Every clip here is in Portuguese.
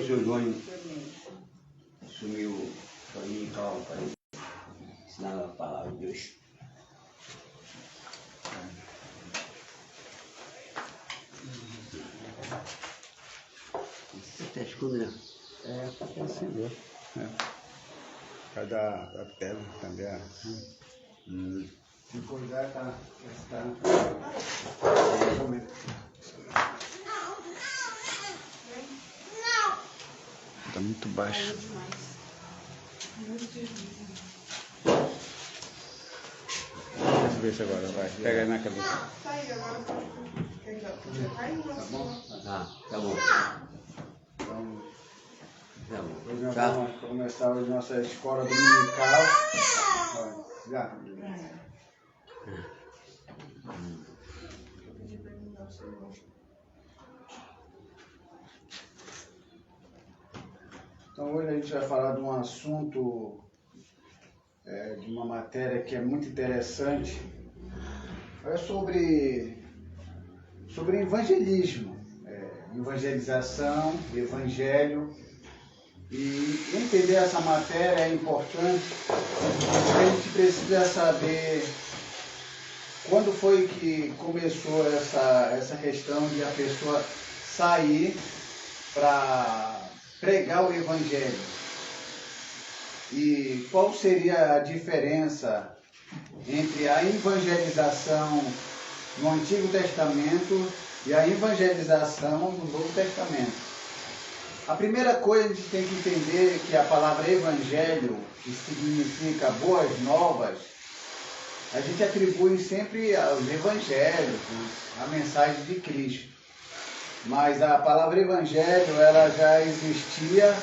seu Jônio assumiu para mim para ensinar a palavra de Deus. Você está escuro, né? Tá assim mesmo. Por causa da pedra também. Se cuidar, tá. Tá muito baixo. Deixa eu ver se agora vai. Pega aí na cabeça. Tá bom? Tá bom. Então, Tá bom. hoje nós Tá. vamos começar a nossa escola dominical. Já. Então hoje a gente vai falar de um assunto, de uma matéria que é muito interessante. É sobre evangelismo, evangelização, evangelho. E entender essa matéria é importante, porque a gente precisa saber quando foi que começou essa questão de a pessoa sair para pregar o evangelho. E qual seria a diferença entre a evangelização no Antigo Testamento e a evangelização no Novo Testamento? A primeira coisa a gente tem que entender que a palavra evangelho, que significa boas novas, a gente atribui sempre aos evangélicos a mensagem de Cristo. Mas a palavra evangelho, ela já existia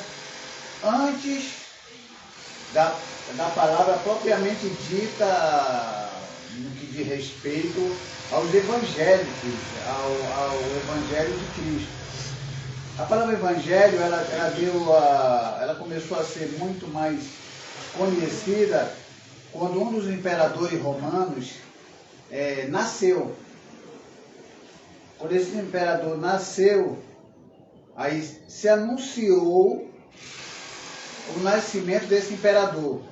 antes da palavra propriamente dita no que diz respeito aos evangélicos, ao evangelho de Cristo. A palavra evangelho, ela começou a ser muito mais conhecida quando um dos imperadores romanos nasceu. Quando esse imperador nasceu, aí se anunciou o nascimento desse imperador.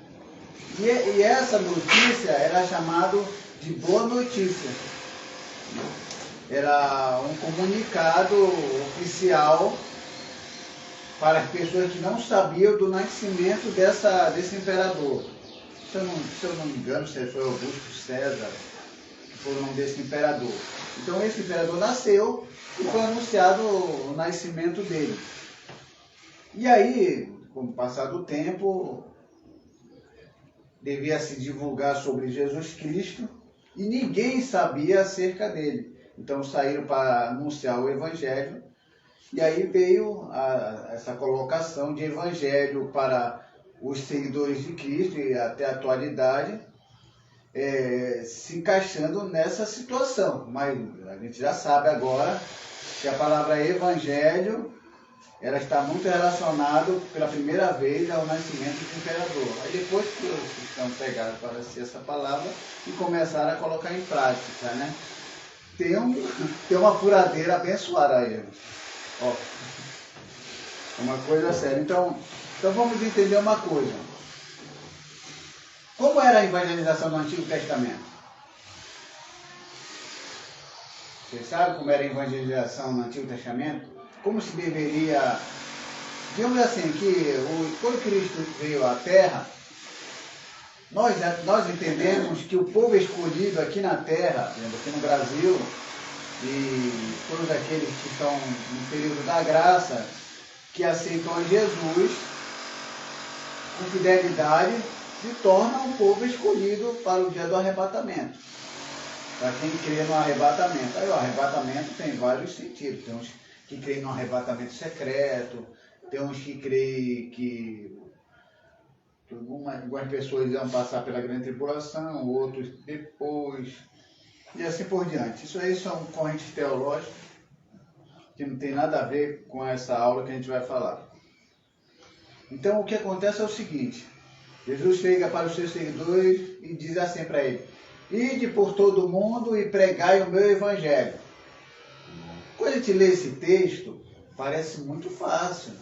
E essa notícia era chamada de boa notícia. Era um comunicado oficial para as pessoas que não sabiam do nascimento desse imperador. Se eu não me engano, se foi Augusto César, que foi o nome desse imperador. Então esse imperador nasceu e foi anunciado o nascimento dele. E aí, com o passar do tempo, devia se divulgar sobre Jesus Cristo e ninguém sabia acerca dele. Então saíram para anunciar o evangelho e aí veio essa colocação de evangelho para os seguidores de Cristo e até a atualidade, se encaixando nessa situação. Mas a gente já sabe agora que a palavra evangelho, ela está muito relacionada pela primeira vez ao nascimento do imperador. Aí depois que os cristãos pegaram para si essa palavra e começaram a colocar em prática, né? Tem uma furadeira abençoada aí. Ó, uma coisa séria. Então vamos entender uma coisa. Como era a evangelização do Antigo Testamento? Vocês sabem como era a evangelização no Antigo Testamento? Como se deveria... Digamos assim, que quando Cristo veio à Terra, nós entendemos que o povo escolhido aqui na Terra, aqui no Brasil, e todos aqueles que estão no período da graça, que aceitam a Jesus com fidelidade, se torna um povo escolhido para o dia do arrebatamento. Para quem crê no arrebatamento. Aí o arrebatamento tem vários sentidos. Tem uns que creem no arrebatamento secreto, tem uns que creem que algumas pessoas iam passar pela grande tribulação, outros depois, e assim por diante. Isso aí são correntes teológicas que não tem nada a ver com essa aula que a gente vai falar. Então o que acontece é o seguinte: Jesus chega para os seus seguidores e diz assim para ele: ide por todo o mundo e pregai o meu evangelho. Quando a gente lê esse texto, parece muito fácil.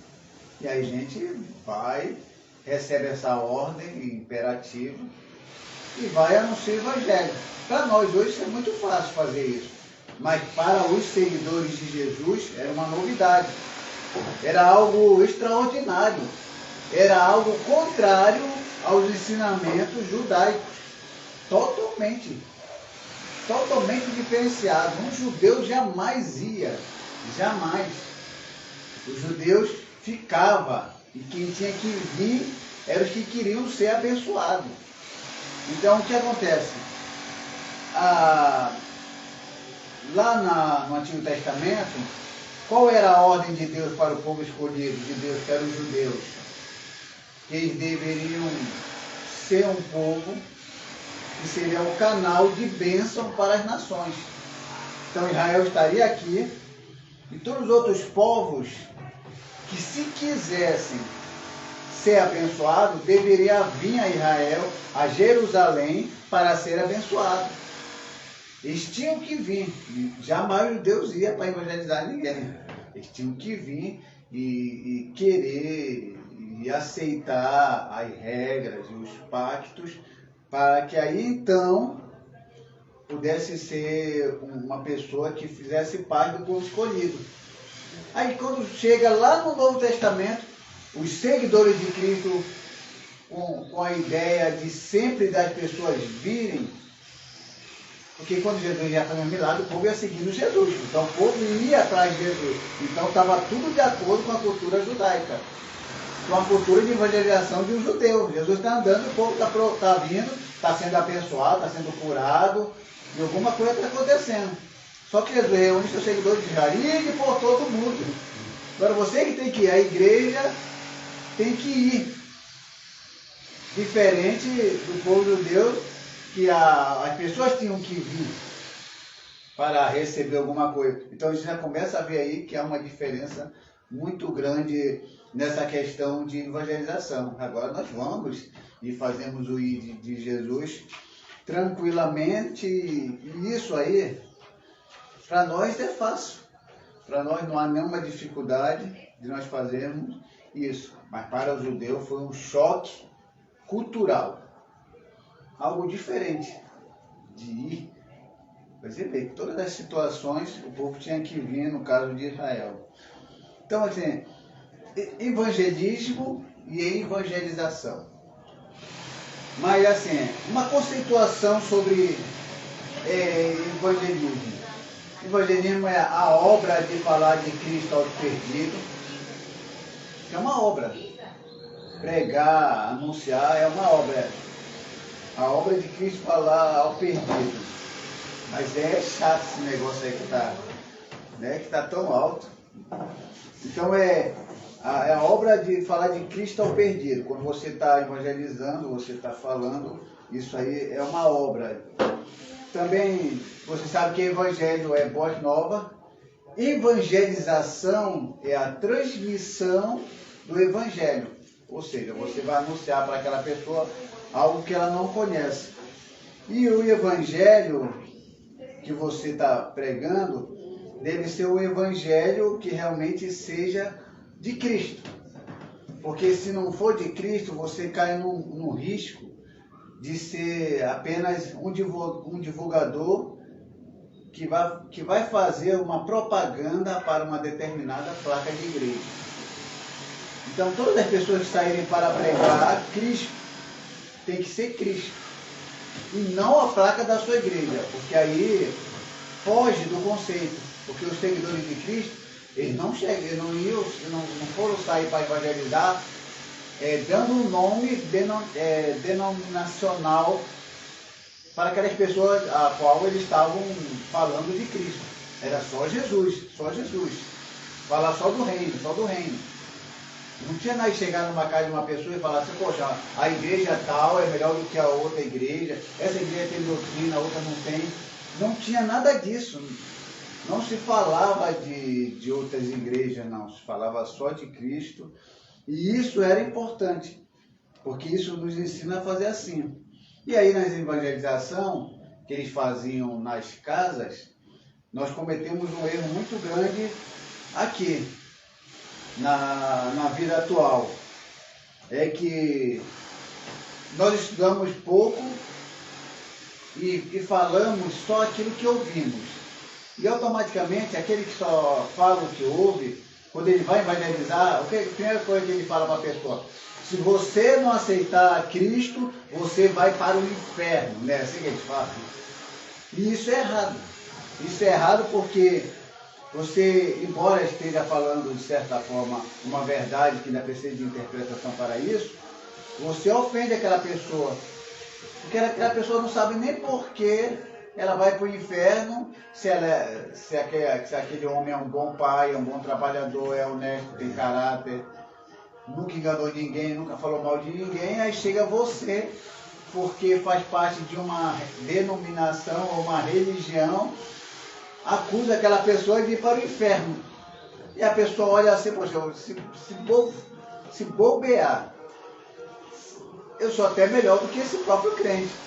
E aí a gente vai, recebe essa ordem imperativa e vai anunciar o Evangelho. Para nós hoje isso é muito fácil fazer isso. Mas para os seguidores de Jesus era uma novidade. Era algo extraordinário. Era algo contrário aos ensinamentos judaicos. Totalmente diferenciado. Um judeu jamais ia. Jamais. Os judeus ficavam. E quem tinha que vir eram os que queriam ser abençoados. Então o que acontece? Lá no Antigo Testamento, qual era a ordem de Deus para o povo escolhido de Deus, que eram os judeus? Que eles deveriam ser um povo que seria o canal de bênção para as nações. Então Israel estaria aqui e todos os outros povos que, se quisessem ser abençoados, deveriam vir a Israel, a Jerusalém, para ser abençoados. Eles tinham que vir. Jamais Deus ia para evangelizar ninguém. Eles tinham que vir e querer e aceitar as regras e os pactos, para que aí então pudesse ser uma pessoa que fizesse parte do povo escolhido. Aí quando chega lá no Novo Testamento, os seguidores de Cristo, com a ideia de sempre das pessoas virem, porque quando Jesus ia fazer um milagre, o povo ia seguindo Jesus. Então o povo ia atrás de Jesus. Então estava tudo de acordo com a cultura judaica, com a cultura de evangelização de um judeu. Jesus está andando, o povo está vindo, está sendo abençoado, está sendo curado, e alguma coisa está acontecendo. Só que Jesus reúne seus seguidores de Israel e por todo mundo. Agora você que tem que ir à igreja, tem que ir. Diferente do povo judeu, que as pessoas tinham que vir para receber alguma coisa. Então a gente já começa a ver aí que há uma diferença muito grande nessa questão de evangelização. Agora nós vamos e fazemos o ir de Jesus tranquilamente, e isso aí, para nós é fácil. Para nós não há nenhuma dificuldade de nós fazermos isso. Mas para o judeu foi um choque cultural. Algo diferente de ir. Você vê que todas as situações o povo tinha que vir, no caso de Israel. Então, assim, evangelismo e evangelização. Mas, assim, uma conceituação sobre evangelismo. Evangelismo é a obra de falar de Cristo aos perdidos. É uma obra. Pregar, anunciar é uma obra. A obra de Cristo falar ao perdido. Mas é chato esse negócio aí que está tão alto. Então é a obra de falar de Cristo ao perdido. Quando você está evangelizando, você está falando, isso aí é uma obra. Também você sabe que evangelho é boa nova. Evangelização é a transmissão do evangelho. Ou seja, você vai anunciar para aquela pessoa algo que ela não conhece. E o evangelho que você está pregando deve ser o evangelho que realmente seja de Cristo. Porque se não for de Cristo, você cai num risco de ser apenas um divulgador que vai fazer uma propaganda para uma determinada placa de igreja. Então todas as pessoas que saírem para pregar Cristo, tem que ser Cristo. E não a placa da sua igreja, porque aí foge do conceito. Porque os seguidores de Cristo, eles não foram sair para evangelizar dando um nome denominacional para aquelas pessoas a qual eles estavam falando de Cristo. Era só Jesus, só Jesus. Falar só do reino. Não tinha nada de chegar numa casa de uma pessoa e falar assim, poxa, a igreja tal é melhor do que a outra igreja, essa igreja tem doutrina, a outra não tem. Não tinha nada disso. Não se falava de outras igrejas, não. Se falava só de Cristo. E isso era importante, porque isso nos ensina a fazer assim. E aí, nas evangelização que eles faziam nas casas, nós cometemos um erro muito grande aqui. na vida atual é que nós estudamos pouco e falamos só aquilo que ouvimos. E automaticamente aquele que só fala o que ouve, quando ele vai evangelizar, a primeira coisa que ele fala para a pessoa: se você não aceitar Cristo, você vai para o inferno, né? Assim que eles falam. E isso é errado. Isso é errado porque você, embora esteja falando de certa forma uma verdade que ainda precisa de interpretação para isso, você ofende aquela pessoa. Porque aquela pessoa não sabe nem por que ela vai para o inferno, se aquele homem é um bom pai, é um bom trabalhador, é honesto, tem caráter, nunca enganou ninguém, nunca falou mal de ninguém. Aí chega você, porque faz parte de uma denominação ou uma religião, acusa aquela pessoa de ir para o inferno. E a pessoa olha assim: poxa, se bobear, eu sou até melhor do que esse próprio crente.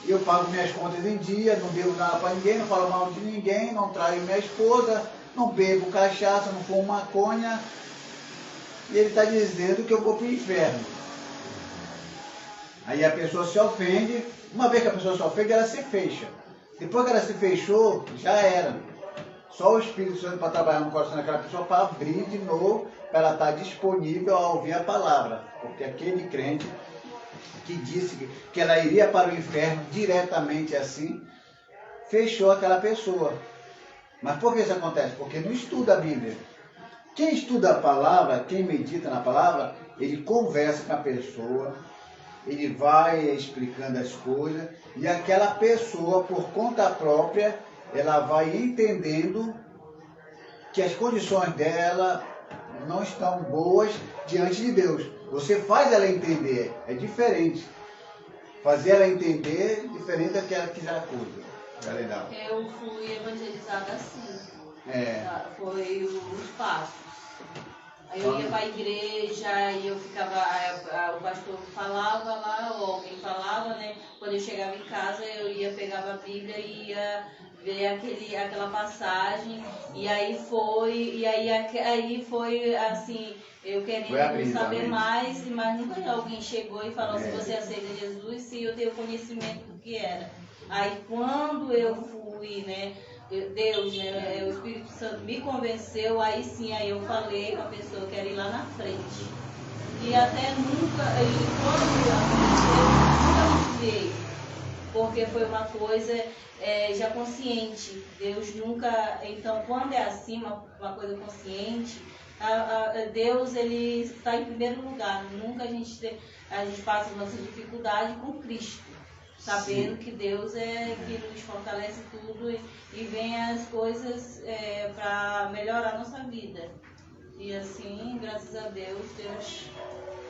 Eu pago minhas contas em dia, não devo nada para ninguém, não falo mal de ninguém, não traio minha esposa, não bebo cachaça, não fumo maconha. E ele está dizendo que eu vou para o inferno. Aí a pessoa se ofende. Uma vez que a pessoa se ofende, ela se fecha. Depois que ela se fechou, já era. Só o Espírito Santo para trabalhar no coração daquela pessoa, para abrir de novo, para ela estar disponível a ouvir a palavra. Porque aquele crente que disse que ela iria para o inferno diretamente assim, fechou aquela pessoa. Mas por que isso acontece? Porque não estuda a Bíblia. Quem estuda a palavra, quem medita na palavra, ele conversa com a pessoa, ele vai explicando as coisas, e aquela pessoa, por conta própria, ela vai entendendo que as condições dela não estão boas diante de Deus. Você faz ela entender, é diferente. Fazer ela entender é diferente daquela que já acusa. É legal. Eu fui evangelizada assim. É. Foi os passos. Aí eu ia para a igreja e eu ficava, o pastor falava lá, ou alguém falava, né? Quando eu chegava em casa, eu pegava a Bíblia e ia ver aquela passagem, e aí foi assim, eu querendo saber mais, mas nunca alguém chegou e falou: se você aceita Jesus, sim, eu tenho conhecimento do que era. Aí quando eu fui, né, Deus, né, o Espírito Santo me convenceu, aí sim, aí eu falei com a pessoa que era ir lá na frente. E até nunca, quando eu nunca veio, porque foi uma coisa já consciente. Deus nunca, então quando é assim, uma coisa consciente, Deus, ele está em primeiro lugar. Nunca a gente passa a nossa dificuldade com Cristo, sabendo que Deus é que nos fortalece tudo e vem as coisas para melhorar a nossa vida. E assim, graças a Deus, Deus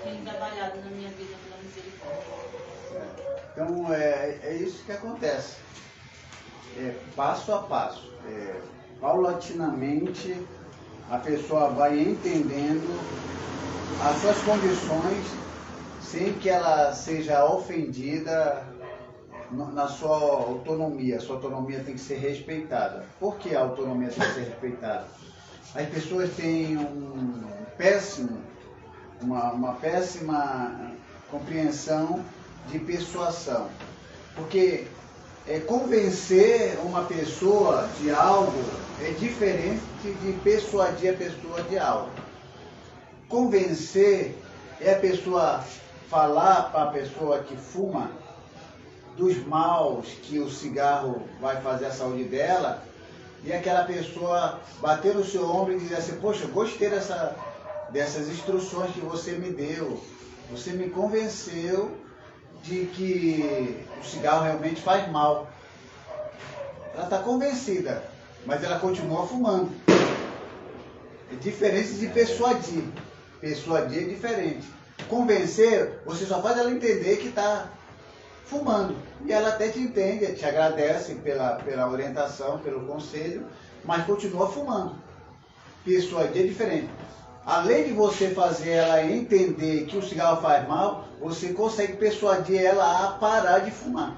tem trabalhado na minha vida pela misericórdia. Então é isso que acontece. Passo a passo. Paulatinamente a pessoa vai entendendo as suas condições sem que ela seja ofendida na sua autonomia. A sua autonomia tem que ser respeitada. Por que a autonomia tem que ser respeitada? As pessoas têm uma péssima compreensão de persuasão. Porque convencer uma pessoa de algo é diferente de persuadir a pessoa de algo. Convencer é a pessoa falar para a pessoa que fuma dos maus que o cigarro vai fazer à saúde dela, e aquela pessoa bater no seu ombro e dizer assim: poxa, gostei dessas instruções que você me deu, você me convenceu de que o cigarro realmente faz mal. Ela está convencida, mas ela continua fumando. É diferente de persuadir. Persuadir é diferente. Convencer, você só faz ela entender que está fumando. E ela até te entende, te agradece pela orientação, pelo conselho, mas continua fumando. Persuadir é diferente. Além de você fazer ela entender que o cigarro faz mal, você consegue persuadir ela a parar de fumar.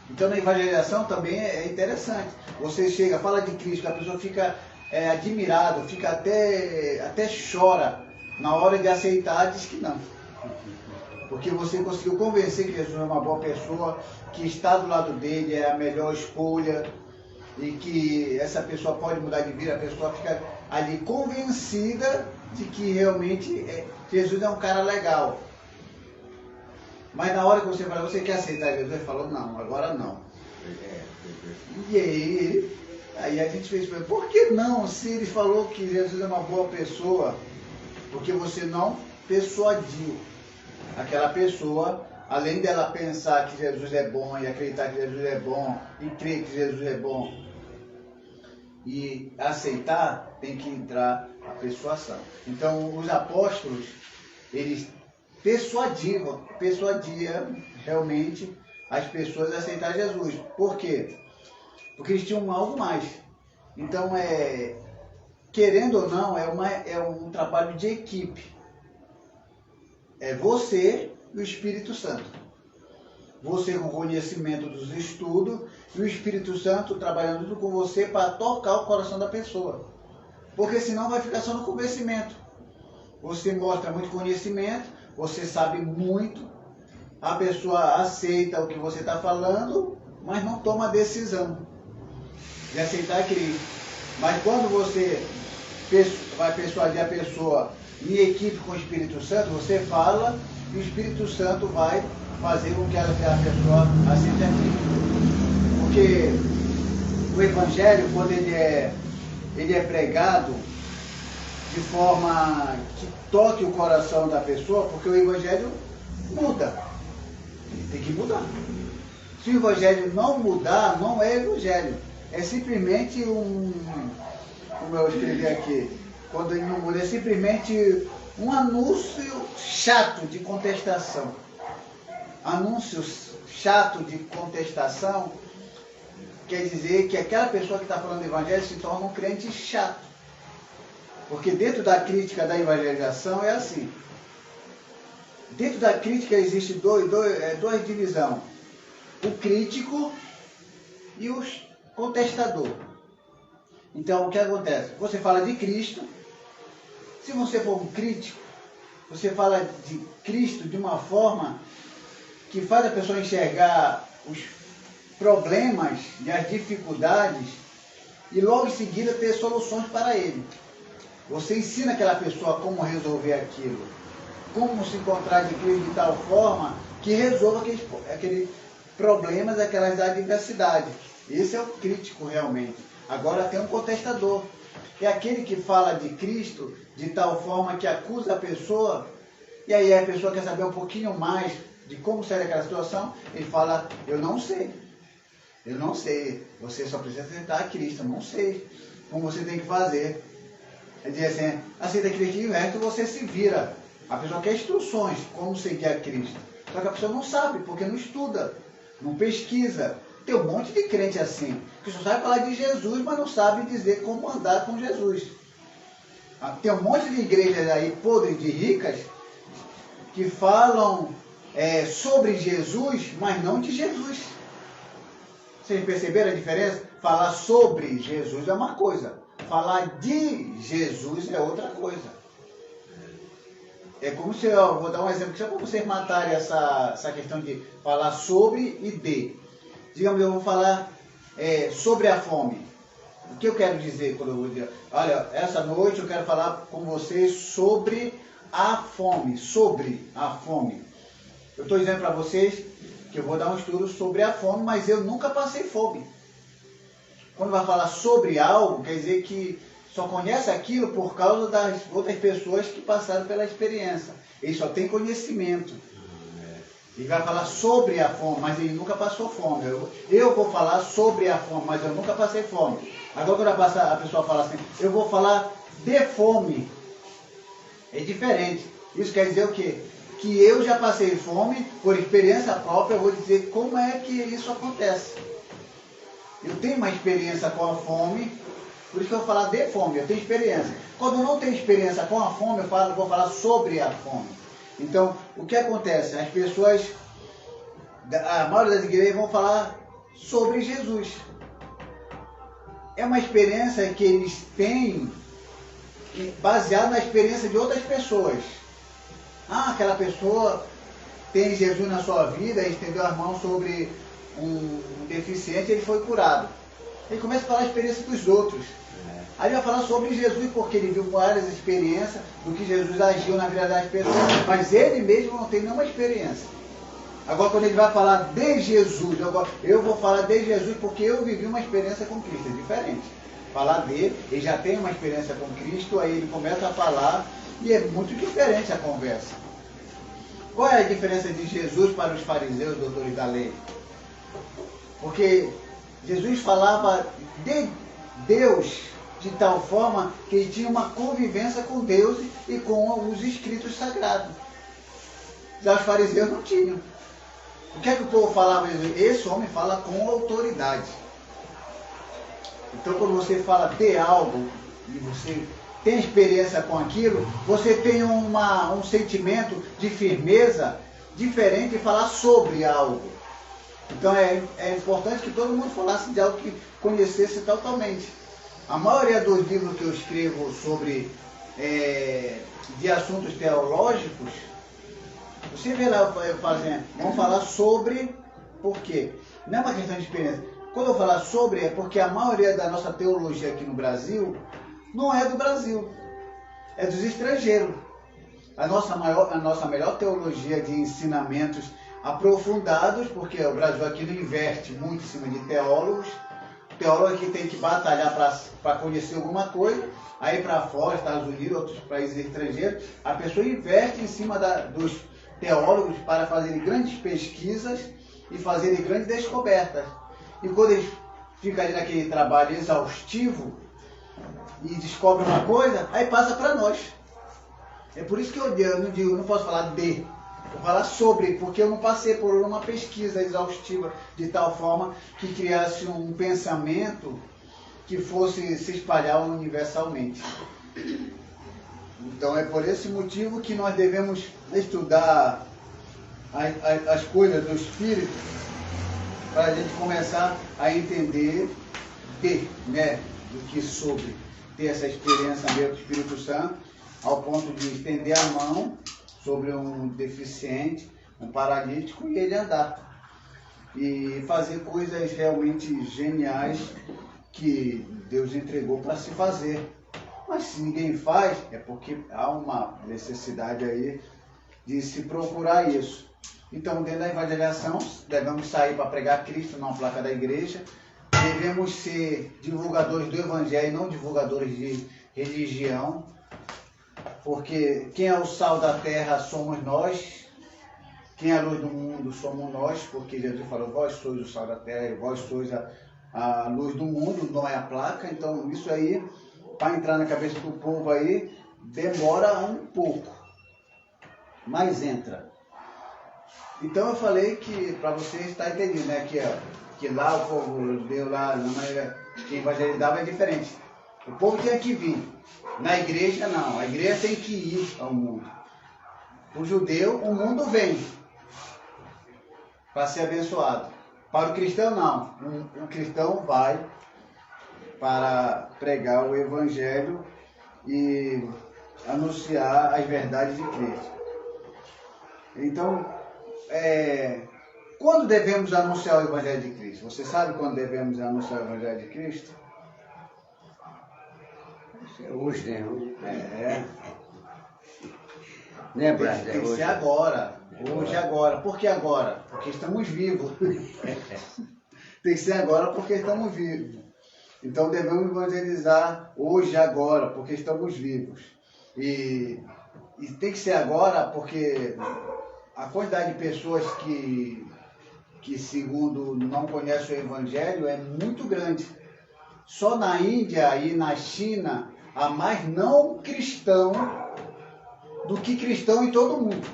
Então na evangelização também é interessante. Você chega, fala de Cristo, a pessoa fica admirado, fica até chora na hora de aceitar, diz que não. Porque você conseguiu convencer que Jesus é uma boa pessoa, que estar do lado dele é a melhor escolha e que essa pessoa pode mudar de vida, a pessoa fica ali convencida de que realmente Jesus é um cara legal. Mas na hora que você fala, você quer aceitar Jesus? Ele falou, não, agora não. E aí a gente fez, por que não? Se ele falou que Jesus é uma boa pessoa, porque você não persuadiu aquela pessoa, além dela pensar que Jesus é bom e acreditar que Jesus é bom e crer que Jesus é bom e aceitar, tem que entrar a persuasão. Então os apóstolos, eles persuadiam realmente as pessoas a aceitar Jesus. Por quê? Porque eles tinham algo mais. Então, querendo ou não, é um trabalho de equipe. É você e o Espírito Santo. Você com o conhecimento dos estudos e o Espírito Santo trabalhando junto com você para tocar o coração da pessoa. Porque senão vai ficar só no convencimento. Você mostra muito conhecimento, você sabe muito, a pessoa aceita o que você está falando, mas não toma a decisão de aceitar Cristo. Mas quando você vai persuadir a pessoa em equipe com o Espírito Santo, você fala e o Espírito Santo vai fazer com que a pessoa aceite a Cristo. Porque o Evangelho, quando ele é pregado de forma que toque o coração da pessoa, porque o Evangelho muda. Tem que mudar. Se o Evangelho não mudar, não é Evangelho. É simplesmente como eu escrevi aqui, quando ele não muda, é simplesmente um anúncio chato de contestação. Anúncios chato de contestação quer dizer que aquela pessoa que está falando do Evangelho se torna um crente chato. Porque dentro da crítica da evangelização é assim. Dentro da crítica existe duas divisões. O crítico e o contestador. Então, o que acontece? Você fala de Cristo. Se você for um crítico, você fala de Cristo de uma forma que faz a pessoa enxergar os problemas e as dificuldades e logo em seguida ter soluções para ele. Você ensina aquela pessoa como resolver aquilo, como se encontrar de Cristo de tal forma que resolva aqueles problemas, aquelas adversidades. Esse é o crítico realmente. Agora tem um contestador. É aquele que fala de Cristo de tal forma que acusa a pessoa, e aí a pessoa quer saber um pouquinho mais de como será aquela situação, ele fala, eu não sei, você só precisa aceitar a Cristo, eu não sei como você tem que fazer. Ele diz assim, aceita Cristo e o resto você se vira. A pessoa quer instruções, como seguir a Cristo. Só que a pessoa não sabe, porque não estuda, não pesquisa. Tem um monte de crente assim, que só sabe falar de Jesus, mas não sabe dizer como andar com Jesus. Tem um monte de igrejas aí, podres de ricas, que falam sobre Jesus, mas não de Jesus. Vocês perceberam a diferença? Falar sobre Jesus é uma coisa, falar de Jesus é outra coisa. É como se, vou dar um exemplo, só para vocês matarem essa questão de falar sobre e de. Digamos, eu vou falar sobre a fome. O que eu quero dizer quando eu vou dizer? Olha, essa noite eu quero falar com vocês sobre a fome. Sobre a fome. Eu estou dizendo para vocês que eu vou dar um estudo sobre a fome, mas eu nunca passei fome. Quando vai falar sobre algo, quer dizer que só conhece aquilo por causa das outras pessoas que passaram pela experiência. Ele só tem conhecimento. Ele vai falar sobre a fome, mas ele nunca passou fome. Eu vou falar sobre a fome, mas eu nunca passei fome. Agora quando a pessoa fala assim, eu vou falar de fome. É diferente. Isso quer dizer o quê? Que eu já passei fome, por experiência própria, eu vou dizer como é que isso acontece. Eu tenho uma experiência com a fome, por isso que eu vou falar de fome, eu tenho experiência. Quando eu não tenho experiência com a fome, eu vou falar sobre a fome. Então, o que acontece? As pessoas, a maioria das igrejas vão falar sobre Jesus. é uma experiência que eles têm baseada na experiência de outras pessoas. Ah, aquela pessoa tem Jesus na sua vida, estendeu as mãos sobre um deficiente e ele foi curado. Ele começa a falar a experiência dos outros. Aí ele vai falar sobre Jesus, porque ele viu várias experiências do que Jesus agiu na vida das pessoas, mas ele mesmo não tem nenhuma experiência. Agora, quando ele vai falar de Jesus, eu vou falar de Jesus porque eu vivi uma experiência com Cristo, é diferente. Falar dele, ele já tem uma experiência com Cristo, aí ele começa a falar e é muito diferente a conversa. Qual é a diferença de Jesus para os fariseus, doutores da lei? Porque Jesus falava de Deus de tal forma que ele tinha uma convivência com Deus e com os escritos sagrados. Já os fariseus não tinham. O que é que o povo falava? Esse homem fala com autoridade. Então, quando você fala de algo e você tem experiência com aquilo, você tem um sentimento de firmeza diferente de falar sobre algo. Então, é importante que todo mundo falasse de algo que conhecesse totalmente. A maioria dos livros que eu escrevo sobre de assuntos teológicos, você vê lá, vamos falar sobre por quê? Não é uma questão de experiência. Quando eu falar sobre, é porque a maioria da nossa teologia aqui no Brasil não é do Brasil, é dos estrangeiros. A nossa melhor teologia de ensinamentos aprofundados, porque o Brasil aqui não investe muito em cima de teólogos. O teólogo aqui tem que batalhar para conhecer alguma coisa, aí para fora, Estados Unidos, outros países estrangeiros, a pessoa investe em cima dos teólogos para fazerem grandes pesquisas e fazerem grandes descobertas. E quando eles ficam ali naquele trabalho exaustivo e descobrem uma coisa, aí passa para nós. É por isso que eu não posso falar de, vou falar sobre, porque eu não passei por uma pesquisa exaustiva de tal forma que criasse um pensamento que fosse se espalhar universalmente. Então é por esse motivo que nós devemos estudar as coisas do Espírito para a gente começar a entender do que sobre ter essa experiência mesmo do Espírito Santo, ao ponto de estender a mão sobre um deficiente, um paralítico, e ele andar. E fazer coisas realmente geniais que Deus entregou para se fazer. Mas se ninguém faz, é porque há uma necessidade aí de se procurar isso. Então, dentro da evangelização, devemos sair para pregar Cristo na placa da igreja. Devemos ser divulgadores do Evangelho e não divulgadores de religião. Porque quem é o sal da terra somos nós. Quem é a luz do mundo somos nós. Porque Jesus falou, vós sois o sal da terra e vós sois a luz do mundo, não é a placa. Então, isso aí, para entrar na cabeça do povo aí, demora um pouco. Mas entra. Então eu falei que, para você estar entendendo, né, que lá o povo deu lá, que evangelizava é diferente. O povo tinha que vir. Na igreja não, a igreja tem que ir ao mundo. O judeu, o mundo vem para ser abençoado. Para o cristão não, o cristão vai para pregar o evangelho e anunciar as verdades de Cristo. Então, quando devemos anunciar o Evangelho de Cristo? Você sabe quando devemos anunciar o Evangelho de Cristo? Hoje, né? Tem que ser agora. Hoje, agora. Por que agora? Porque estamos vivos. Tem que ser agora porque estamos vivos. Então devemos evangelizar hoje, agora, porque estamos vivos. E tem que ser agora porque a quantidade de pessoas que segundo não conhecem o Evangelho é muito grande. Só na Índia e na China há mais não cristão do que cristão em todo o mundo.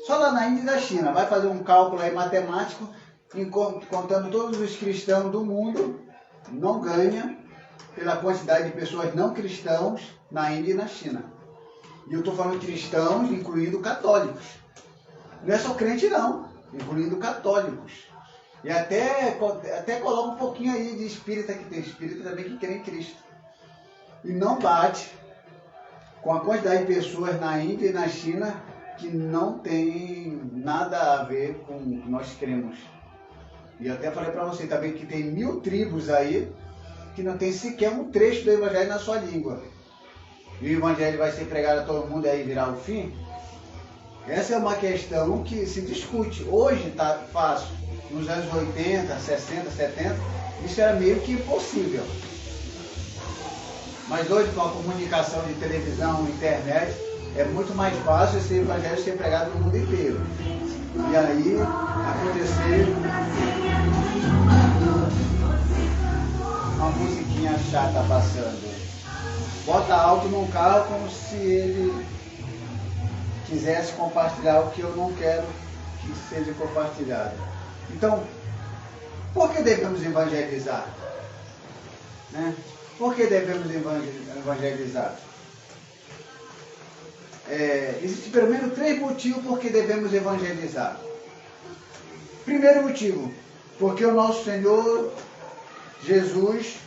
Só lá na Índia e na China. Vai fazer um cálculo aí matemático, contando todos os cristãos do mundo, não ganha pela quantidade de pessoas não cristãos na Índia e na China. E eu estou falando cristãos, incluindo católicos. Não é só crente não, incluindo católicos. E até coloca um pouquinho aí de espírita, que tem espírita também que crê em Cristo. E não bate com a quantidade de pessoas na Índia e na China que não tem nada a ver com o que nós cremos. E eu até falei para você também que tem 1000 tribos aí que não tem sequer um trecho do Evangelho na sua língua. E o Evangelho vai ser pregado a todo mundo e aí virar o fim? Essa é uma questão que se discute. Hoje está fácil. Nos anos 80, 60, 70, isso era meio que impossível. Mas hoje, com a comunicação de televisão, internet, é muito mais fácil esse Evangelho ser pregado no mundo inteiro. E aí, aconteceu uma musiquinha chata passando. Bota alto num carro como se ele quisesse compartilhar o que eu não quero que seja compartilhado. Então, por que devemos evangelizar? Né? Por que devemos evangelizar? Existem pelo menos 3 motivos por que devemos evangelizar. Primeiro motivo, porque o nosso Senhor Jesus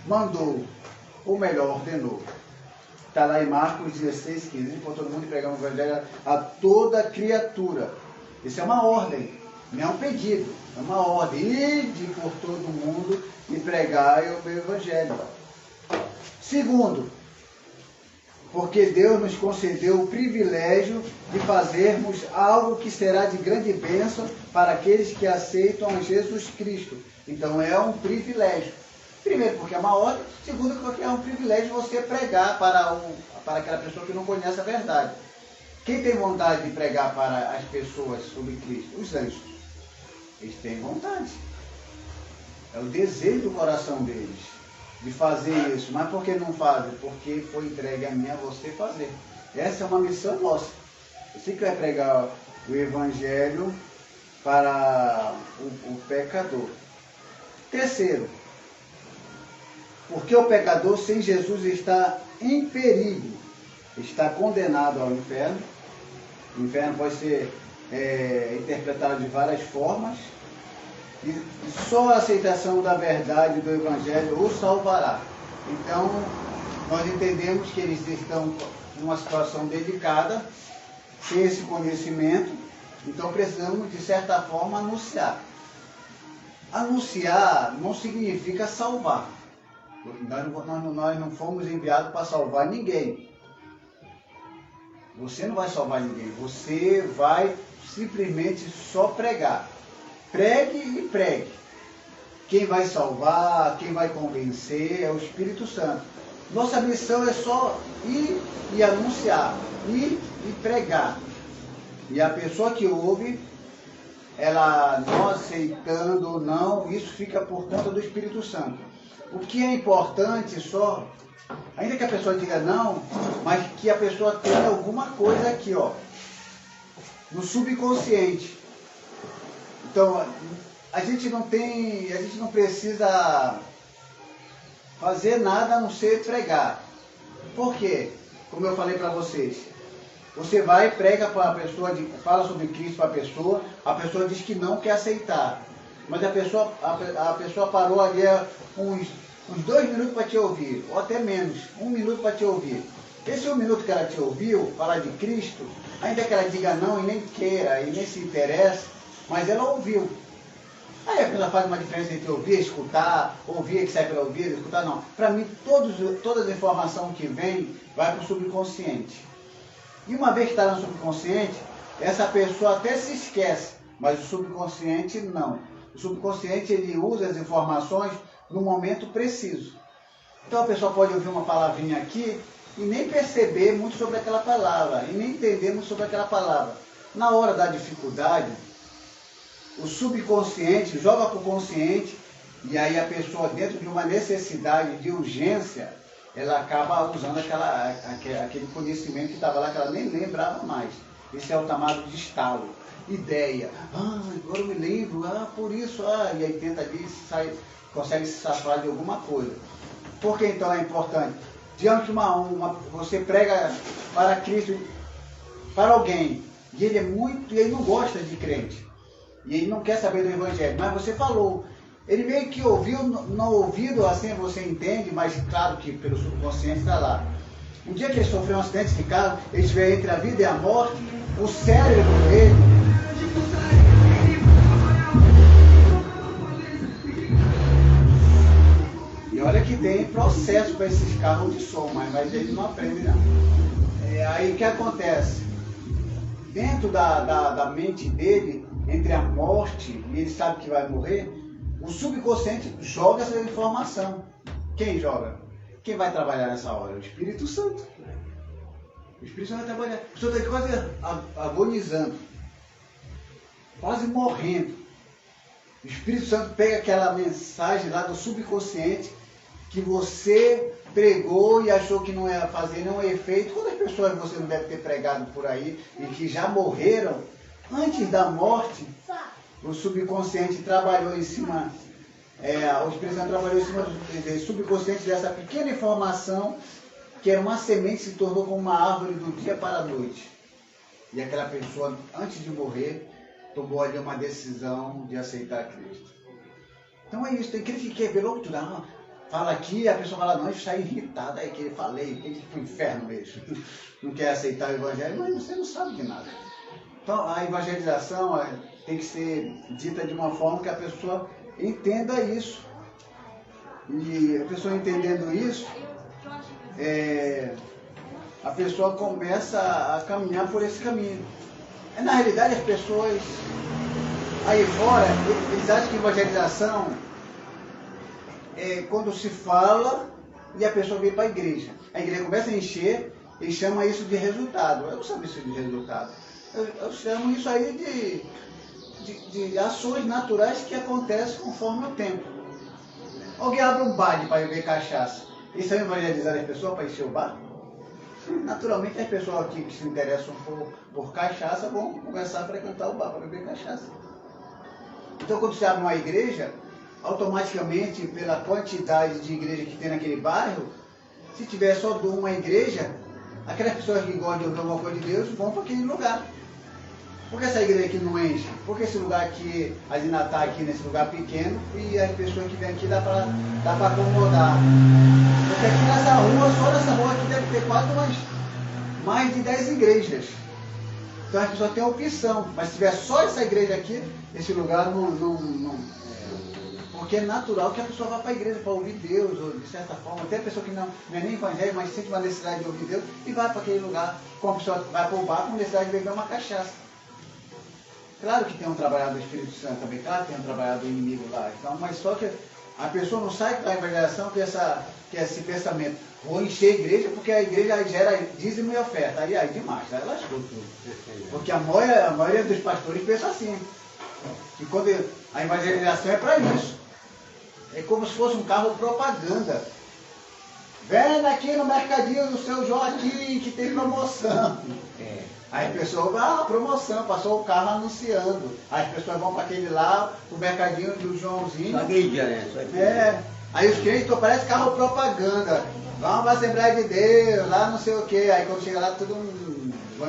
mandou, ou melhor, ordenou. Está lá em Marcos 16, 15, para todo mundo pregar o Evangelho a toda criatura. Isso é uma ordem, não é um pedido, é uma ordem. Ide por todo mundo e pregai o meu Evangelho. Segundo, porque Deus nos concedeu o privilégio de fazermos algo que será de grande bênção para aqueles que aceitam a Jesus Cristo. Então é um privilégio. Primeiro, porque é uma ordem. Segundo, porque é um privilégio você pregar para aquela pessoa que não conhece a verdade. Quem tem vontade de pregar para as pessoas sobre Cristo? Os anjos. Eles têm vontade. É o desejo do coração deles de fazer isso. Mas por que não fazem? Porque foi entregue a mim, a você fazer. Essa é uma missão nossa. Você que vai pregar o Evangelho para o pecador. Terceiro, porque o pecador sem Jesus está em perigo, está condenado ao inferno. O inferno pode ser interpretado de várias formas, e só a aceitação da verdade do Evangelho o salvará. Então, nós entendemos que eles estão numa situação delicada, sem esse conhecimento, então precisamos, de certa forma, anunciar. Anunciar não significa salvar. Nós não fomos enviados para salvar ninguém. Você não vai salvar ninguém. Você vai simplesmente só pregar. Pregue e pregue. Quem vai salvar, quem vai convencer é o Espírito Santo. Nossa missão é só ir e anunciar, ir e pregar. E a pessoa que ouve, ela não aceitando ou não, isso fica por conta do Espírito Santo. O que é importante só, ainda que a pessoa diga não, mas que a pessoa tenha alguma coisa aqui, ó, no subconsciente. Então, a gente não precisa fazer nada a não ser pregar. Por quê? Como eu falei para vocês, você vai e prega para a pessoa, fala sobre Cristo para a pessoa diz que não quer aceitar. Mas a pessoa parou ali uns 2 minutos para te ouvir, ou até menos, 1 minuto para te ouvir. Esse 1 minuto que ela te ouviu, falar de Cristo, ainda que ela diga não e nem queira e nem se interesse, mas ela ouviu. Aí a pessoa faz uma diferença entre ouvir, escutar, ouvir que sai pela ouvir, escutar não. Para mim, toda a informação que vem vai para o subconsciente. E uma vez que está no subconsciente, essa pessoa até se esquece, mas o subconsciente não. O subconsciente ele usa as informações no momento preciso. Então a pessoa pode ouvir uma palavrinha aqui e nem perceber muito sobre aquela palavra, e nem entender muito sobre aquela palavra. Na hora da dificuldade, o subconsciente joga para o consciente, e aí a pessoa, dentro de uma necessidade de urgência, ela acaba usando aquele conhecimento que estava lá, que ela nem lembrava mais. Esse é o chamado de estalo. Ideia. Agora eu me lembro, por isso, e aí tenta ali, consegue se safar de alguma coisa. Por que então é importante? Diante de você prega para Cristo, para alguém, e ele não gosta de crente. E ele não quer saber do Evangelho, mas você falou. Ele meio que ouviu, no ouvido, assim você entende, mas claro que pelo subconsciente está lá. Um dia que ele sofreu um acidente de carro, ele estiver entre a vida e a morte, o cérebro dele e olha que tem processo para esses carros de som, mas ele não aprende não. Aí o que acontece? Dentro da mente dele, entre a morte e ele sabe que vai morrer, o subconsciente joga essa informação. Quem joga? Quem vai trabalhar nessa hora? O Espírito Santo. O Espírito Santo vai trabalhar. A pessoa está quase agonizando, quase morrendo. O Espírito Santo pega aquela mensagem lá do subconsciente que você pregou e achou que não ia fazer nenhum efeito. Quantas pessoas você não deve ter pregado por aí e que já morreram antes da morte? O subconsciente trabalhou em cima, o Espírito Santo trabalhou em cima do subconsciente dessa pequena informação, que era uma semente, se tornou como uma árvore do dia para a noite. E aquela pessoa, antes de morrer, tomou ali uma decisão de aceitar Cristo. Então é isso, tem crente que quer ver logo tudo. Fala aqui, a pessoa fala, não, está irritada, aí que ele falei, tem que ir para o inferno mesmo. Não quer aceitar o Evangelho, mas você não sabe de nada. Então a evangelização tem que ser dita de uma forma que a pessoa entenda isso. E a pessoa entendendo isso, a pessoa começa a caminhar por esse caminho. Na realidade, as pessoas aí fora, eles acham que evangelização é quando se fala e a pessoa vem para a igreja. A igreja começa a encher e chama isso de resultado. Eu não chamo isso de resultado. Eu chamo isso aí de ações naturais que acontecem conforme o tempo. Alguém abre um bar para beber cachaça. Isso é evangelizar as pessoas para encher o bar? Naturalmente as pessoas aqui que se interessam por cachaça vão começar a frequentar o bar para beber cachaça. Então quando você abre uma igreja, automaticamente pela quantidade de igreja que tem naquele bairro, se tiver só uma igreja, aquelas pessoas que gostam de ouvir alguma coisa de Deus vão para aquele lugar. Por que essa igreja aqui não enche? Por que esse lugar aqui, a Zina está aqui nesse lugar pequeno e as pessoas que vêm aqui dá para acomodar? Porque aqui nessa rua, só nessa rua aqui deve ter quase mais de 10 igrejas. Então as pessoas têm a opção, mas se tiver só essa igreja aqui, esse lugar não. Porque é natural que a pessoa vá para a igreja para ouvir Deus, ou de certa forma, até a pessoa que não é nem evangélica, mas sente uma necessidade de ouvir Deus e vai para aquele lugar, como a pessoa vai para o bar com necessidade de beber uma cachaça. Claro que tem um trabalhador do Espírito Santo também, claro que tem um trabalhador inimigo lá, então, mas só que a pessoa não sai da evangelização com esse pensamento, vou encher a igreja porque a igreja gera dízimo e oferta, aí demais, aí lascou tudo. Porque a maioria dos pastores pensa assim, que quando a evangelização é para isso, é como se fosse um carro propaganda. Vem aqui no mercadinho do seu Joaquim que tem promoção. Aí a pessoa, promoção, passou o carro anunciando. Aí as pessoas vão para aquele lá, o mercadinho do Joãozinho. Só mídia, né? Aí os crentes, parece carro propaganda. Vamos para a Assembleia de Deus, lá não sei o quê. Aí quando chega lá, tudo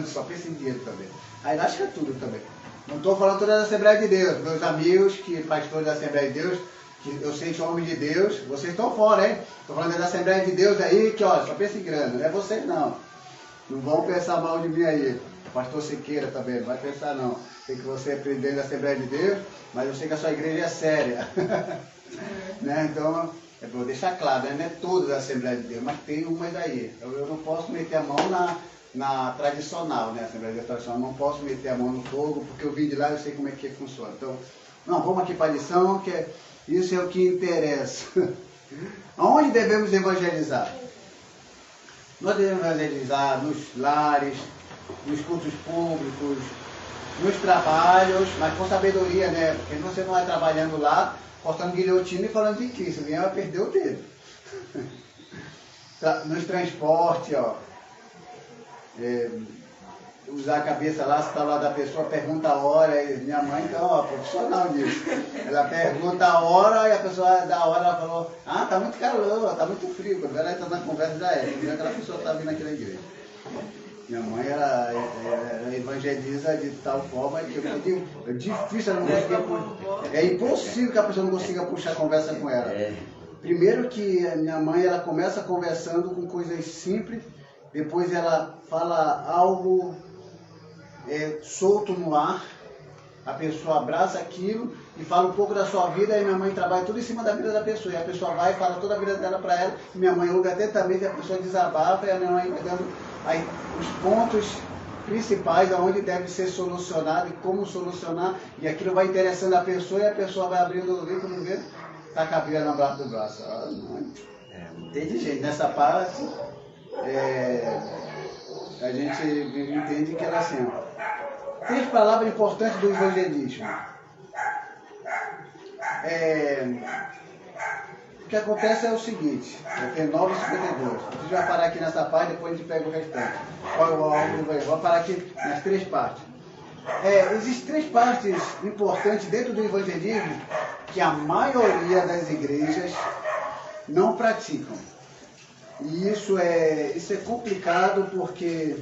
só pensa em dinheiro também. Aí lasca tudo também. Não estou falando toda da Assembleia de Deus. Meus amigos, que pastores da Assembleia de Deus, que eu sei que são homens de Deus, vocês estão fora, hein? Estou falando da Assembleia de Deus aí, que ó, só pensa em grana. Não é vocês não. Não vão pensar mal de mim aí. Pastor Siqueira também, não vai pensar não. Sei que você é presidente da Assembleia de Deus, mas eu sei que a sua igreja é séria. Né? Então, vou deixar claro, né? Não é toda a Assembleia de Deus, mas tem umas aí. Eu não posso meter a mão na tradicional, né? Assembleia de Deus tradicional, não posso meter a mão no fogo, porque eu vim de lá e eu sei como é que funciona. Então, não, vamos aqui para a lição, que isso é o que interessa. Aonde devemos evangelizar? Nós devemos evangelizar nos lares, nos cultos públicos, nos trabalhos, mas com sabedoria, né? Porque você não vai trabalhando lá, cortando guilhotina e falando de Cristo, alguém vai perder o dedo. Nos transportes, ó, usar a cabeça lá, se está lá da pessoa, pergunta a hora, e minha mãe, então, ó, profissional nisso. Ela pergunta a hora e a pessoa da hora ela falou, tá muito calor, tá muito frio, quando ela está na conversa já é, aquela pessoa está vindo aqui na igreja. Minha mãe ela evangeliza de tal forma que eu digo, é difícil, ela não conseguir, é impossível que a pessoa não consiga puxar conversa com ela. Primeiro que a minha mãe ela começa conversando com coisas simples, depois ela fala algo solto no ar, a pessoa abraça aquilo e fala um pouco da sua vida, e minha mãe trabalha tudo em cima da vida da pessoa, e a pessoa vai e fala toda a vida dela para ela, e minha mãe ouve atentamente, a pessoa desabafa, e a minha mãe vai dando aí os pontos principais aonde deve ser solucionado e como solucionar, e aquilo vai interessando a pessoa, e a pessoa vai abrindo o ouvido, quando vê, tá com a Bíblia no braço do braço. Não tem de jeito, nessa parte a gente entende que era assim, ó. 3 palavras importantes do evangelismo. O que acontece é o seguinte, tem 9:52. A gente vai parar aqui nessa parte, depois a gente pega o restante. Vou parar aqui nas 3 partes. Existem 3 partes importantes dentro do evangelismo que a maioria das igrejas não praticam. E isso é complicado porque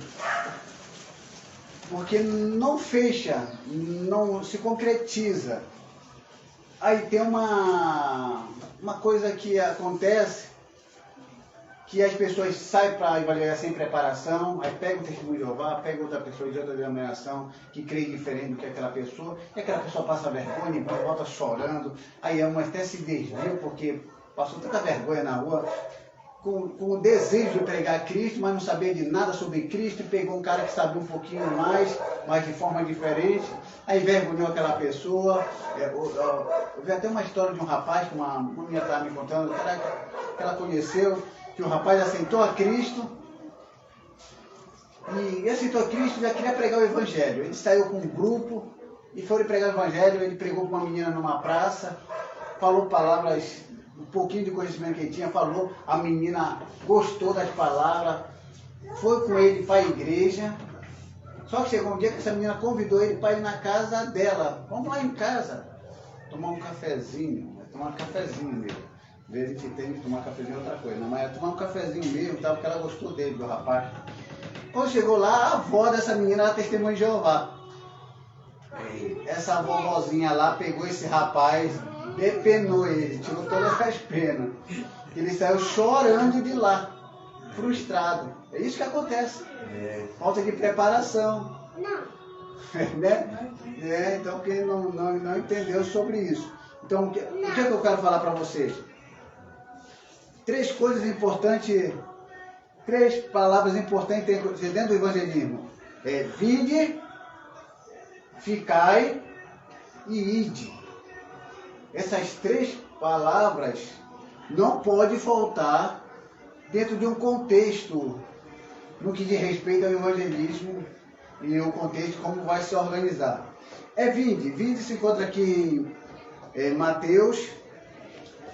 não fecha, não se concretiza. Aí tem uma coisa que acontece, que as pessoas saem para evangelizar sem preparação, aí pega o testemunho de Jeová, pega outra pessoa de outra denominação que crê diferente do que aquela pessoa, e aquela pessoa passa vergonha e volta chorando, aí uma até se desvia porque passou tanta vergonha na rua, com o desejo de pregar Cristo, mas não sabia de nada sobre Cristo, e pegou um cara que sabia um pouquinho mais, mas de forma diferente, aí envergonhou aquela pessoa. Eu vi até uma história de um rapaz, que uma menina estava me contando, que ela conheceu, que o rapaz aceitou a Cristo, e aceitou a Cristo e já queria pregar o Evangelho. Ele saiu com um grupo e foi pregar o Evangelho, ele pregou com uma menina numa praça, falou palavras, um pouquinho de conhecimento que ele tinha, falou, a menina gostou das palavras, foi com ele para a igreja, só que chegou um dia que essa menina convidou ele para ir na casa dela, vamos lá em casa, tomar um cafezinho mesmo, às vezes a gente tem que tomar cafezinho é outra coisa, não, mas tomar um cafezinho mesmo, tá, porque ela gostou dele, do rapaz. Quando chegou lá, a avó dessa menina era testemunha de Jeová. Essa vovozinha lá pegou esse rapaz, depenou ele, tirou todas as penas. Ele saiu chorando de lá, frustrado. É isso que acontece. Falta de preparação. Né? Então, quem não entendeu sobre isso. Então, o que eu quero falar para vocês? 3 coisas importantes, 3 palavras importantes dentro do evangelismo. Vinde, ficai e ide. Essas 3 palavras não pode faltar dentro de um contexto no que diz respeito ao evangelismo e o contexto como vai se organizar. Vinde. Vinde se encontra aqui em Mateus,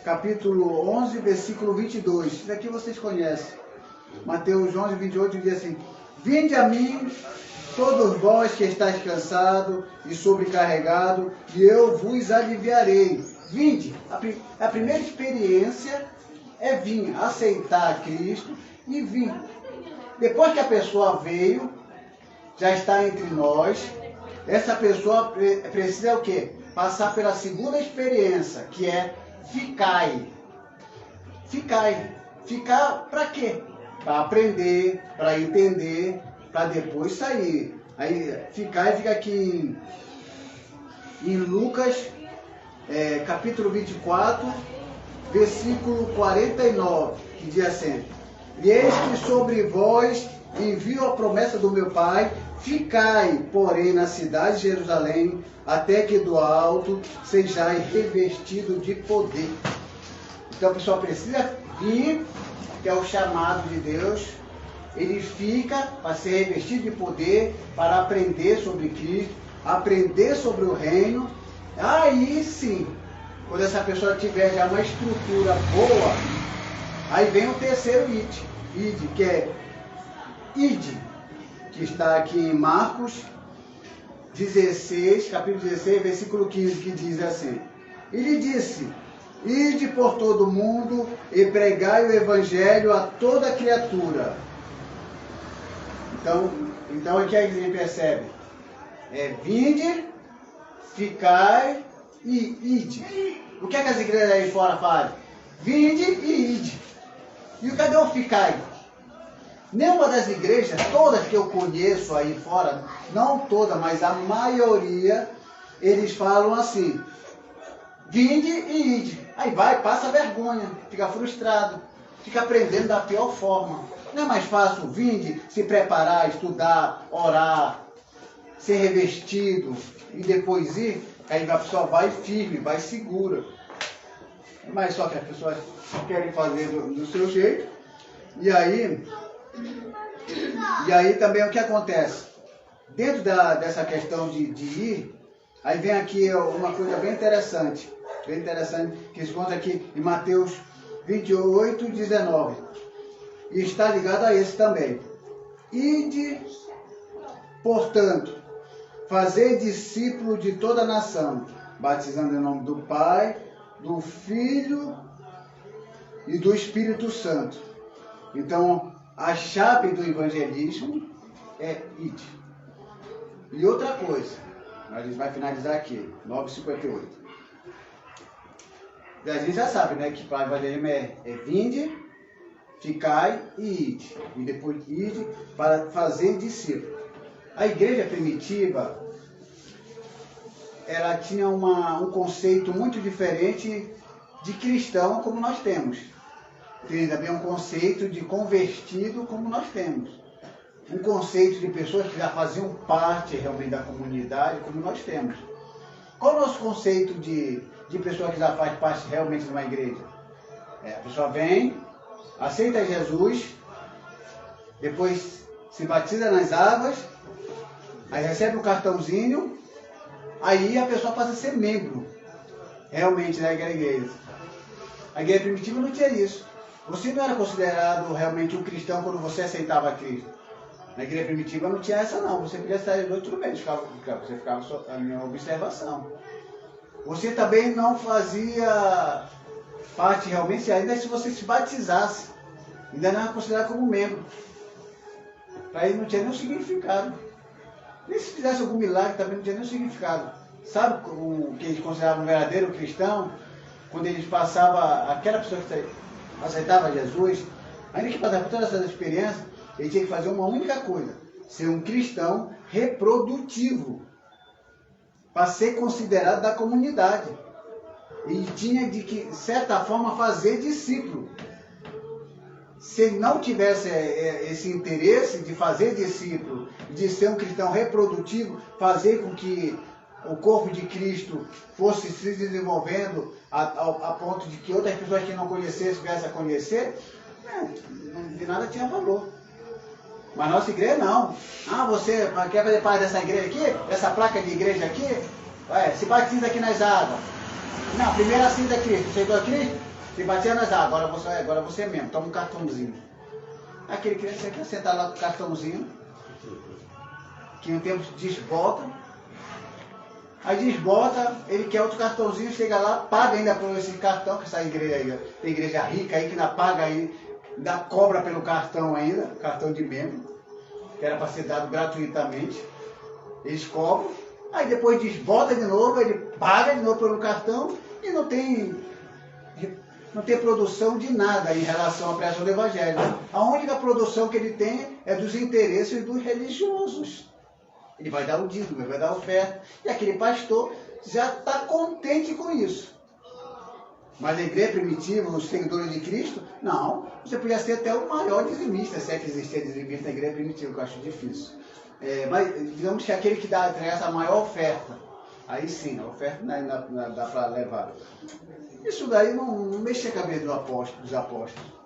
capítulo 11, versículo 22. Isso daqui vocês conhecem. Mateus 11, 28 diz assim: Vinde a mim, todos vós que estáis cansados e sobrecarregados, e eu vos aliviarei. Vinde. A primeira experiência é vir, aceitar a Cristo e vir. Depois que a pessoa veio, já está entre nós, essa pessoa precisa o quê? Passar pela segunda experiência, que é ficai. Ficai. Ficar para quê? Para aprender, para entender, para depois sair. Aí ficai fica aqui em Lucas, capítulo 24, versículo 49, que diz assim: E eis que sobre vós envio a promessa do meu Pai, ficai, porém, na cidade de Jerusalém, até que do alto sejais revestido de poder. Então a pessoa precisa vir, que é o chamado de Deus. Ele fica para ser revestido de poder, para aprender sobre Cristo, aprender sobre o reino. Aí sim, quando essa pessoa tiver já uma estrutura boa, aí vem o terceiro id, que é ide, que está aqui em Marcos 16, capítulo 16, versículo 15, que diz assim: Ele disse: Ide por todo o mundo e pregai o evangelho a toda criatura. Então o que a gente percebe? Vinde, ficai e ide. O que é que as igrejas aí fora fazem? Vinde e ide. E cadê o ficai? Nenhuma das igrejas, todas que eu conheço aí fora, não toda, mas a maioria, eles falam assim: vinde e ide. Aí vai, passa vergonha, fica frustrado, fica aprendendo da pior forma. Não é mais fácil vinde, se preparar, estudar, orar, ser revestido e depois ir? Aí a pessoa vai firme, vai segura. Mas só que as pessoas querem fazer do seu jeito. E aí também o que acontece? Dentro dessa questão de ir, aí vem aqui uma coisa bem interessante que se conta aqui em Mateus 28, 19. E está ligado a esse também. Ide, portanto, fazer discípulo de toda a nação, batizando em nome do Pai, do Filho e do Espírito Santo. Então, a chave do evangelismo é ide. E outra coisa, a gente vai finalizar aqui, 9,58. A gente já sabe, né, que para o evangelismo é vinde, ficai e ide. E depois ide para fazer discípulo. A igreja primitiva, ela tinha um conceito muito diferente de cristão como nós temos. Tem também um conceito de convertido como nós temos. Um conceito de pessoas que já faziam parte realmente da comunidade como nós temos. Qual é o nosso conceito de pessoa que já faz parte realmente de uma igreja? A pessoa vem, aceita Jesus, depois se batiza nas águas, aí recebe o cartãozinho, aí a pessoa passa a ser membro realmente da igreja. A igreja primitiva não tinha isso. Você não era considerado realmente um cristão quando você aceitava Cristo. Na igreja primitiva não tinha essa não. Você podia sair de noite, tudo bem, você ficava só em observação. Você também não fazia parte realmente, ainda se você se batizasse. Ainda não era considerado como membro. Para ele não tinha nenhum significado. Nem se fizesse algum milagre também não tinha nenhum significado. Sabe o que eles consideravam um verdadeiro cristão? Quando eles passavam, aquela pessoa que aceitava Jesus, ainda que passava por todas essas experiências, ele tinha que fazer uma única coisa: ser um cristão reprodutivo, para ser considerado da comunidade. E tinha de que, de certa forma, fazer discípulo. Se ele não tivesse esse interesse de fazer discípulo, de ser um cristão reprodutivo, fazer com que o corpo de Cristo fosse se desenvolvendo a ponto de que outras pessoas que não conhecessem viessem a conhecer, de nada tinha valor. Mas nossa igreja não. Você quer fazer parte dessa igreja aqui? Dessa placa de igreja aqui? Se batiza aqui nas águas. Não, primeiro aceita Cristo. Aceitou a Cristo? Se batiza nas águas. Agora você é mesmo. Toma um cartãozinho. Aquele criança quer sentar lá com o cartãozinho, que no tempo desbota. Aí desbota, ele quer outro cartãozinho, chega lá, paga ainda por esse cartão, que essa igreja aí, tem igreja rica aí que ainda paga aí, ainda cobra pelo cartão ainda, cartão de membro, que era para ser dado gratuitamente. Eles cobram, aí depois desbota de novo, ele paga de novo pelo cartão e não tem produção de nada em relação à pregação do Evangelho. A única produção que ele tem é dos interesses dos religiosos. Ele vai dar o dízimo, ele vai dar a oferta. E aquele pastor já está contente com isso. Mas a igreja primitiva, os seguidores de Cristo, não. Você podia ser até o maior dizimista, se é que existia dizimista na igreja primitiva, que eu acho difícil. Mas digamos que aquele que dá essa maior oferta, aí sim, a oferta não dá para levar. Isso daí não mexia a cabeça dos apóstolos.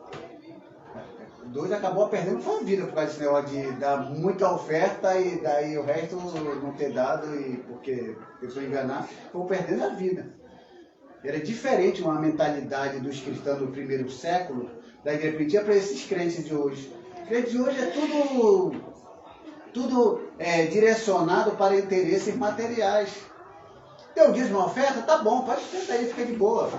Dois acabou perdendo a vida por causa desse negócio de dar muita oferta e daí o resto não ter dado, e porque pessoa enganar, ficou perdendo a vida. Era diferente uma mentalidade dos cristãos do primeiro século, da igreja primitiva, para esses crentes de hoje. Os crentes de hoje é tudo direcionado para interesses materiais. Deu dízimo, uma oferta? Tá bom, pode tentar aí, fica de boa.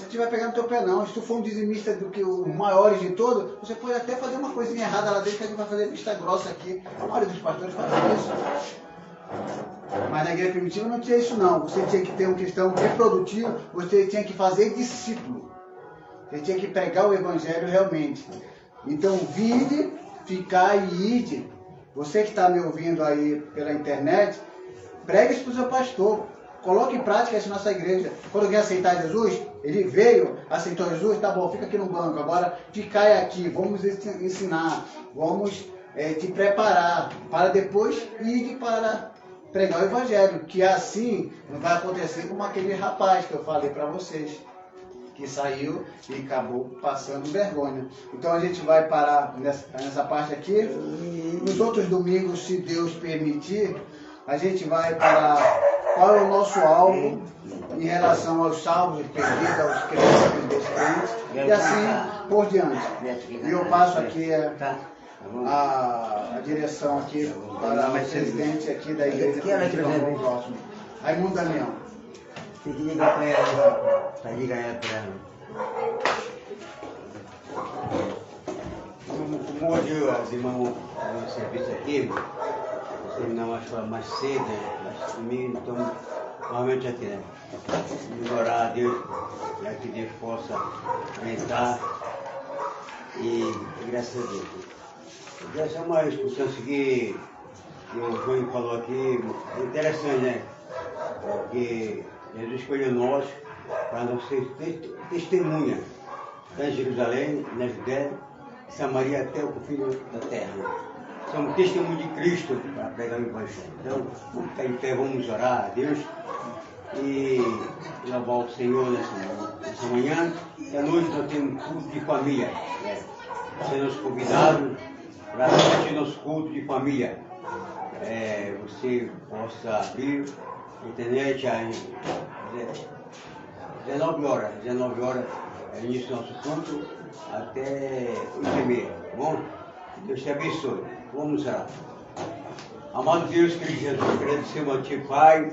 se tiver pegando teu pé não. Se tu for um dizimista do que os maiores de todos, você pode até fazer uma coisinha errada lá dentro que a gente vai fazer vista grossa aqui. A maioria dos pastores faz isso. Mas na igreja primitiva não tinha isso não. Você tinha que ter um cristão reprodutivo, você tinha que fazer discípulo. Você tinha que pregar o evangelho realmente. Então, vide, ficai e ide. Você que está me ouvindo aí pela internet, pregue isso para o seu pastor. Coloque em prática isso na nossa igreja. Quando quer aceitar Jesus, ele veio, aceitou Jesus, tá bom, fica aqui no banco. Agora, ficai aqui, vamos ensinar, vamos te preparar para depois ir para pregar o evangelho. Que assim não vai acontecer como aquele rapaz que eu falei para vocês, que saiu e acabou passando vergonha. Então a gente vai parar nessa parte aqui. Nos outros domingos, se Deus permitir, a gente vai para qual é o nosso alvo em relação aos salvos e perdidos, aos crentes e descrentes, e assim por diante. E eu passo aqui a direção aqui para o presidente aqui da igreja do próximo, Raimundo Damião. Tem que ligar para ela, para ligar ela para ela. Como hoje as irmãs no serviço aqui, não achou mais cedo, mas domingo, então, normalmente aqui, né? Vamos orar a Deus, já que Deus possa aumentar e graças a Deus. Essa é uma discussão que o João falou aqui, é interessante, né? Porque Jesus escolheu nós para nós ser testemunha em Jerusalém, na Judéia, Samaria até o fim da terra. Somos testemunhos de Cristo para pregar o Evangelho. Então, vamos ficar em pé, vamos orar a Deus e louvar o Senhor nessa manhã. E à noite nós temos culto de família. Você nos convidaram para assistir nosso culto de família. Você possa abrir a internet às 19 horas é o início do nosso culto até 8h30, tá bom? Deus te abençoe. Vamos orar. Amado Deus, querido Jesus, agradecemos a Ti, Pai,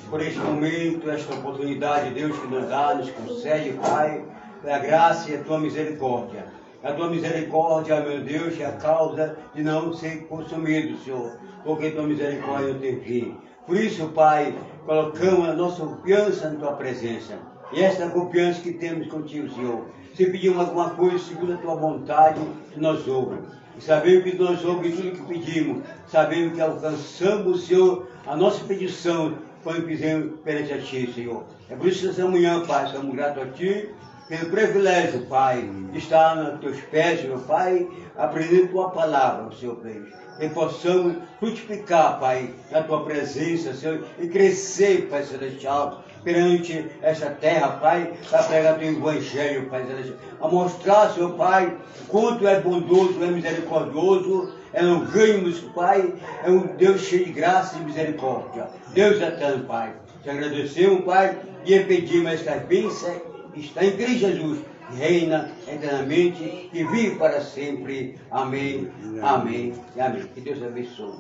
por este momento, esta oportunidade, Deus, que nos dá, nos concede, Pai, a graça e a Tua misericórdia. A Tua misericórdia, meu Deus, é a causa de não ser consumido, Senhor, porque Tua misericórdia não tem fim. Por isso, Pai, colocamos a nossa confiança na Tua presença. E esta confiança que temos contigo, Senhor. Se pedimos alguma coisa segundo a Tua vontade, nós ouvimos. E sabemos que nós ouvimos tudo que pedimos. Sabemos que alcançamos, Senhor, a nossa petição quando fizemos perante a Ti, Senhor. É por isso que essa manhã, Pai, somos gratos a Ti pelo privilégio, Pai, de estar nos Teus pés, meu Pai, aprendendo Tua palavra, Senhor Deus. E possamos frutificar, Pai, na Tua presença, Senhor, e crescer, Pai Celestial, perante esta terra, Pai, para pregar Teu Evangelho, Pai Celestial. A mostrar, Senhor Pai, quanto é bondoso, é misericordioso, é longânimo, Pai, é um Deus cheio de graça e misericórdia. Deus eterno, Pai. Te agradecemos, Pai, e pedimos esta bênção que está em Cristo Jesus, que reina eternamente e vive para sempre. Amém, amém e amém. Que Deus abençoe.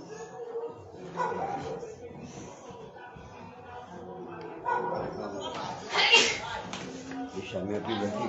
Deixa a minha Bíblia aqui.